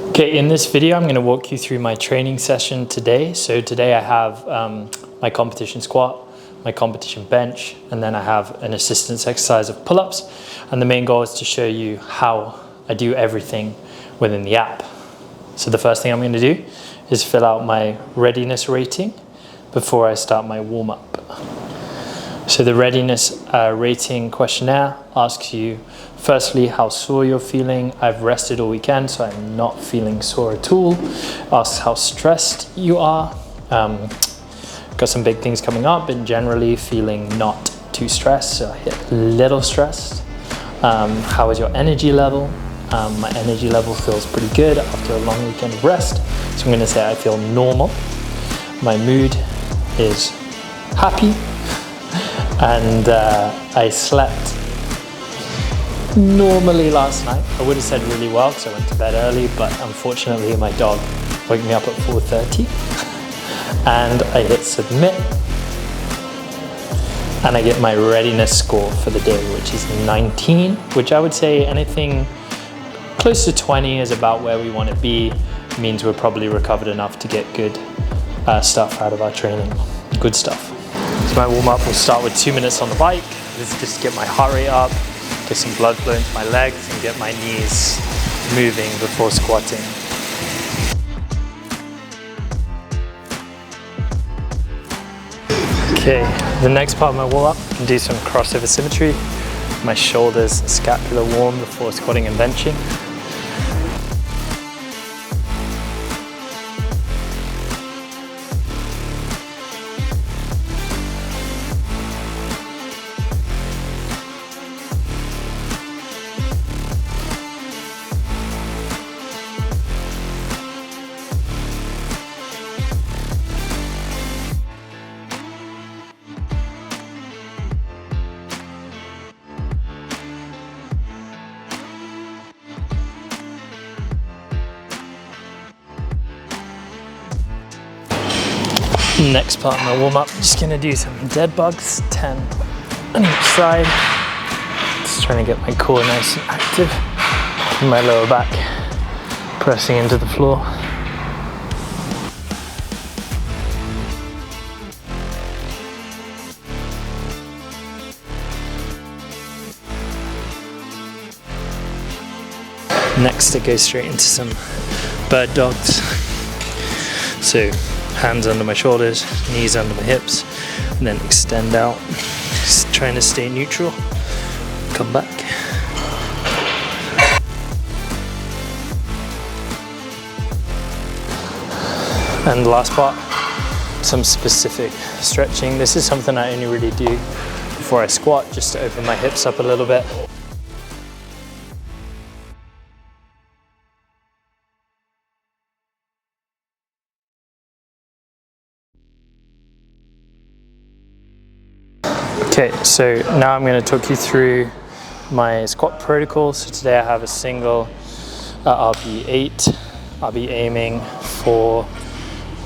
Okay, in this video I'm going to walk you through my training session today. So today I have my competition squat, my competition bench, and then I have an assistance exercise of pull-ups. And the main goal is to show you how I do everything within the app. So the first thing I'm going to do is fill out my readiness rating before I start my warm-up. So the readiness rating questionnaire asks you, firstly, how sore you're feeling. I've rested all weekend, so I'm not feeling sore at all. Asks how stressed you are. Got some big things coming up, and generally feeling not too stressed, so I hit a little stressed. How is your energy level? My energy level feels pretty good after a long weekend of rest, so I'm going to say I feel normal. My mood is happy, and I slept normally last night. I would have said really well because I went to bed early, but unfortunately my dog woke me up at 4:30 and I hit submit and I get my readiness score for the day, which is 19, which I would say anything close to 20 is about where we want to be. It means we're probably recovered enough to get good stuff out of our training, good stuff. So my warm-up will start with 2 minutes on the bike. This is just to get my heart rate up, get some blood flow into my legs, and get my knees moving before squatting. Okay, the next part of my warm-up, I can do some crossover symmetry. My shoulders, scapula warm before squatting and benching. Next part of my warm-up, just gonna do some dead bugs, 10 on each side. Just trying to get my core nice and active, and my lower back pressing into the floor. Next, I go straight into some bird dogs. So hands under my shoulders, knees under my hips, and then extend out. Just trying to stay neutral. Come back. And the last part, some specific stretching. This is something I only really do before I squat, just to open my hips up a little bit. Okay, so now I'm going to talk you through my squat protocol. So today I have a single RB8. I'll be aiming for,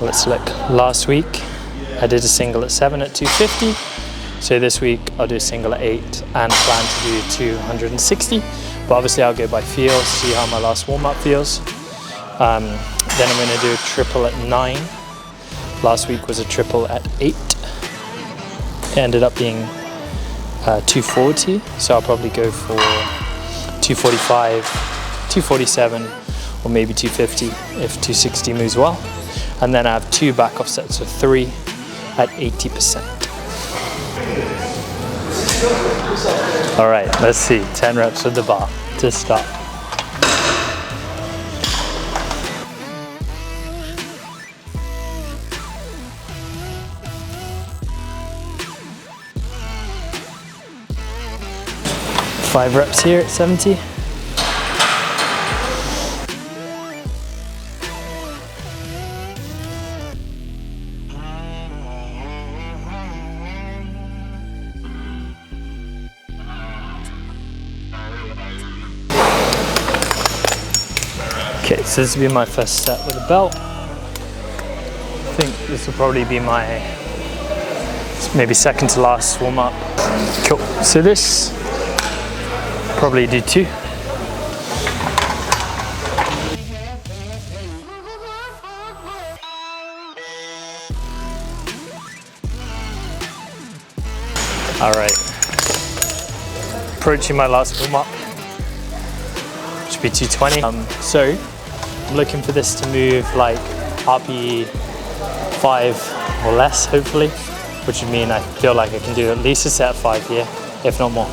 let's look, last week I did a single at 7 at 250. So this week I'll do a single at 8 and plan to do 260. But obviously I'll go by feel, see how my last warm-up feels. Then I'm going to do a triple at 9. Last week was a triple at 8. It ended up being 240, so I'll probably go for 245, 247, or maybe 250 if 260 moves well. And then I have 2 back off sets of 3 at 80%. All right, let's see, 10 reps with the bar to start. Five reps here at 70. Okay, so this will be my first set with a belt. I think this will probably be my maybe second to last warm up. Cool, so this probably do 2. All right, approaching my last warm up, should be 220. So I'm looking for this to move like RPE 5 or less, hopefully, which would mean I feel like I can do at least a set of 5 here, if not more.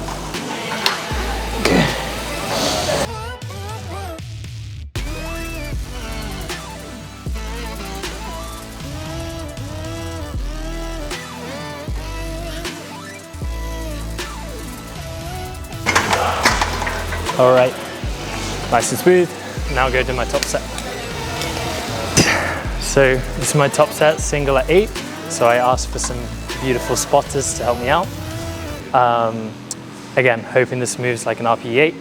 All right, nice and smooth. Now go to my top set. So this is my top set, single at 8. So I asked for some beautiful spotters to help me out. Again, hoping this moves like an RPE 8.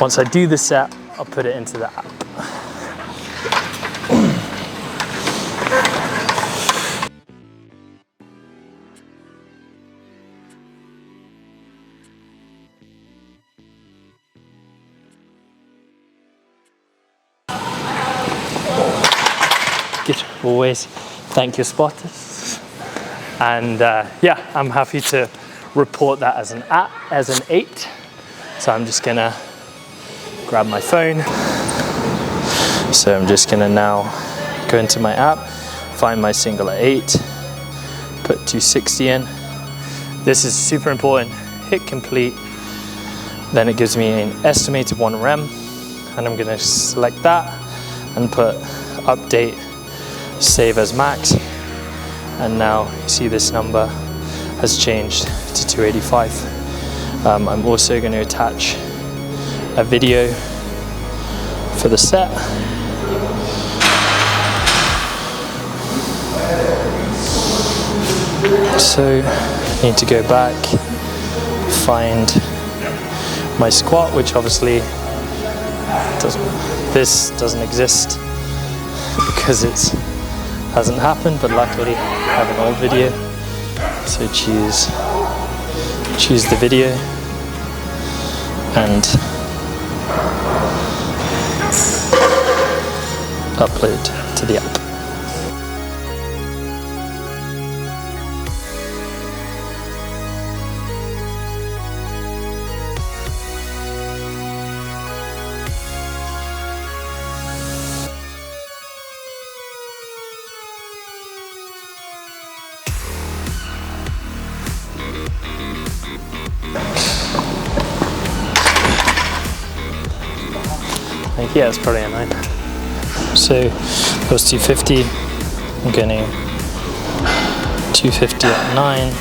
Once I do the set, I'll put it into the app. Always thank your spotters, and yeah, I'm happy to report that as an 8. So I'm just gonna grab my phone. So I'm just gonna now go into my app, find my single at 8, put 260 in. This is super important. Hit complete. Then it gives me an estimated 1 rem, and I'm gonna select that and put update, save as max, and now you see this number has changed to 285. I'm also going to attach a video for the set. So I need to go back, find my squat, which obviously doesn't exist because it hasn't happened, but luckily I have an old video. So choose the video and upload to the app. Yeah, it's probably a 9. So that was 250. I'm getting 250 at 9.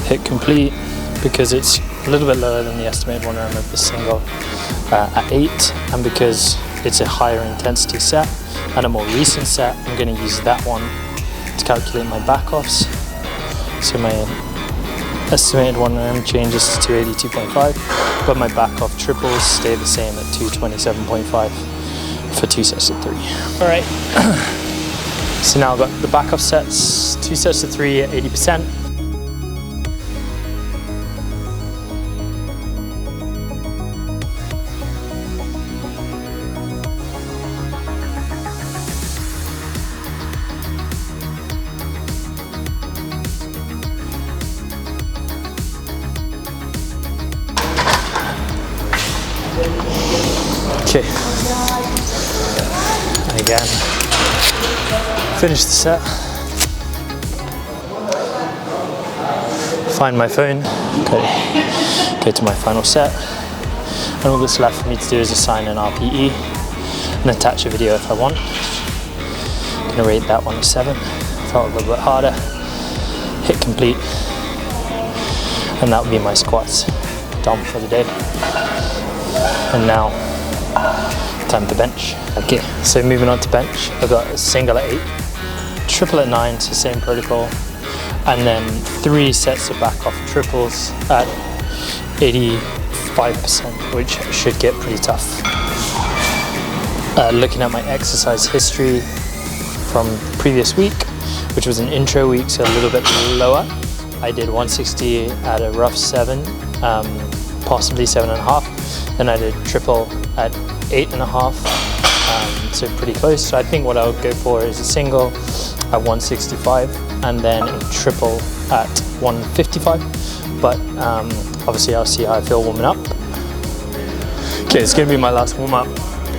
Hit complete because it's a little bit lower than the estimated 1 rem of the single at 8, and because it's a higher intensity set and a more recent set, I'm going to use that one to calculate my back offs. So my estimated 1 rem changes to 282.5, but my back off triples stay the same at 227.5 for 2 sets of 3. All right, so now I've got the back off sets, 2 sets of 3 at 80%. Okay, and again, finish the set, find my phone, go to my final set, and all that's left for me to do is assign an RPE and attach a video if I want. I'm going to rate that one a 7, felt a little bit harder, hit complete, and that would be my squats done for the day. And now, time to bench. Okay, so moving on to bench, I've got a single at 8, triple at 9, so same protocol, and then 3 sets of back off triples at 85%, which should get pretty tough. Looking at my exercise history from the previous week, which was an intro week, so a little bit lower, I did 160 at a rough 7, possibly 7.5. Then I did triple at 8.5, so pretty close. So I think what I would go for is a single at 165 and then a triple at 155. But obviously I'll see how I feel warming up. Okay, it's gonna be my last warm up,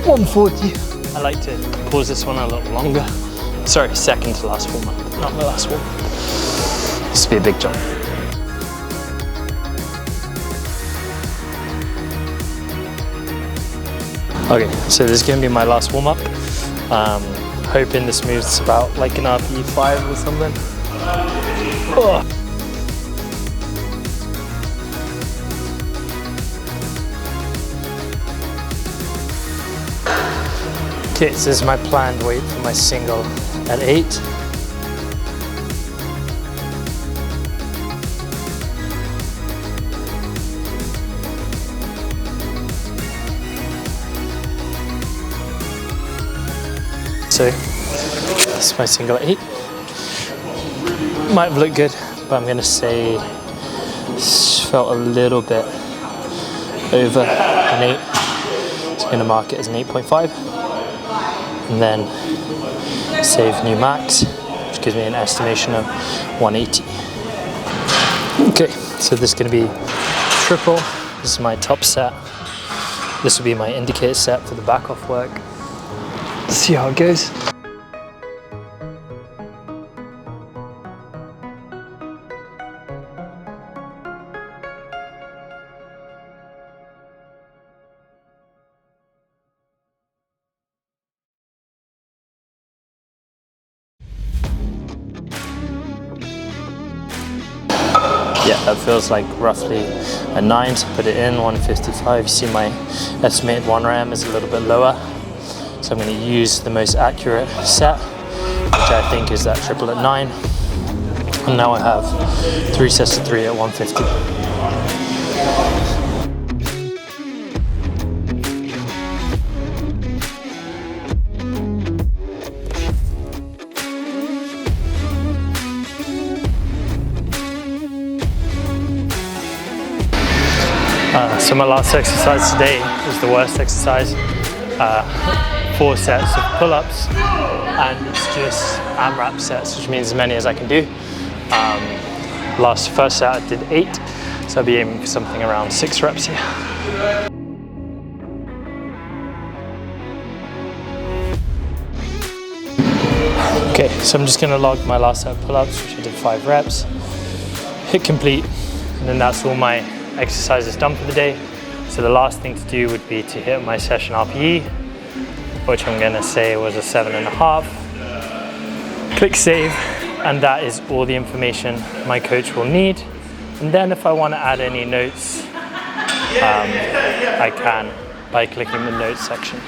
140. I like to pause this one a little longer. Sorry, second to last warm up, not my last one. This will be a big jump. Okay, so this is gonna be my last warm up. Hoping this moves about like an RPE 5 or something. Oh. Okay, so this is my planned weight for my single at 8. So this is my single at 8. Might have looked good, but I'm gonna say felt a little bit over an 8. So I'm gonna mark it as an 8.5. And then save new max, which gives me an estimation of 180. Okay, so this is going to be triple. This is my top set. This will be my indicator set for the back off work. Let's see how it goes. Yeah, that feels like roughly a 9, so put it in, 155. You see my estimated 1 rem is a little bit lower. So I'm going to use the most accurate set, which I think is that triple at 9. And now I have 3 sets of 3 at 150. So my last exercise today was the worst exercise. 4 sets of pull-ups, and it's just AMRAP sets, which means as many as I can do. First set I did 8, so I'll be aiming for something around 6 reps here. Okay, so I'm just gonna log my last set of pull-ups, which I did 5 reps. Hit complete, and then that's all my exercises done for the day. So the last thing to do would be to hit my session RPE, which I'm gonna say was a 7.5. Click save, and that is all the information my coach will need. And then if I wanna add any notes, I can by clicking the notes section.